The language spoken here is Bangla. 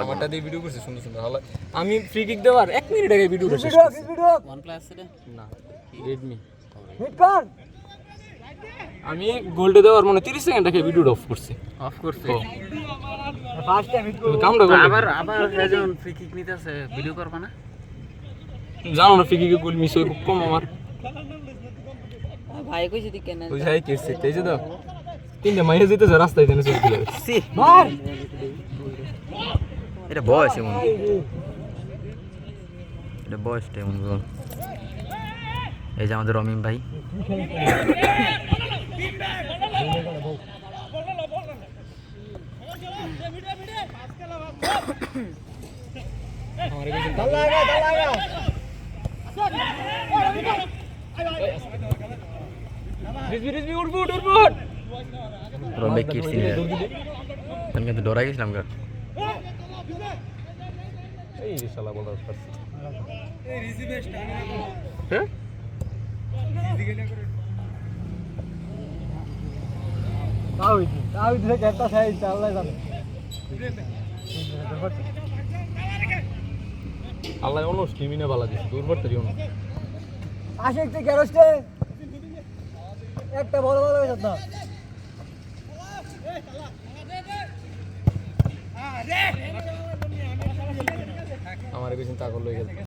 আমারটা দিয়ে ভিডিও করছে সুন্দর সুন্দর ভালো। আমি ফ্রি কিক দেওয়ার 1 মিনিট আগে ভিডিওটা শেষ করছি। OnePlus রে না Redmi হিট কর আমি গোল্ডে দেওয়ার মানে 30 সেকেন্ড আগে ভিডিওটা অফ করছে ফার্স্ট টাইম হিট তুমি কামটা করো আবার একজন ফ্রি কিক নিতেছে ভিডিও করবা না জানো না ফ্রি কিকে গোল মিস হয় খুব কম আমার ভাই কইছে দি কেন ওই যাই কেসে এই যে দাও তিনটা মাইয়া যেতেছে রাস্তায় দেনে চলে গেল সি মার এটা বয়স এমন এটা বয়সটা এমন বল এই যে আমাদের রমিম ভাই আমার কাছে দল লাগা রিজবি উঠবো রমে কিরছি আমি কিন্তু ডরাই গেছিলাম গা এই রে শালা বল পারছি এই রিজবি স্টান হ্যাঁ তাও দিলে একটা সাইজ চালাই যাবে আল্লাহ অনুষ টিমিনে বালা দিছে দুর্বল তরি অনু আশিক তুই গ্যারেজে একটা বড় বড় হয়ে যেত আমার কাছে তা করলো গেল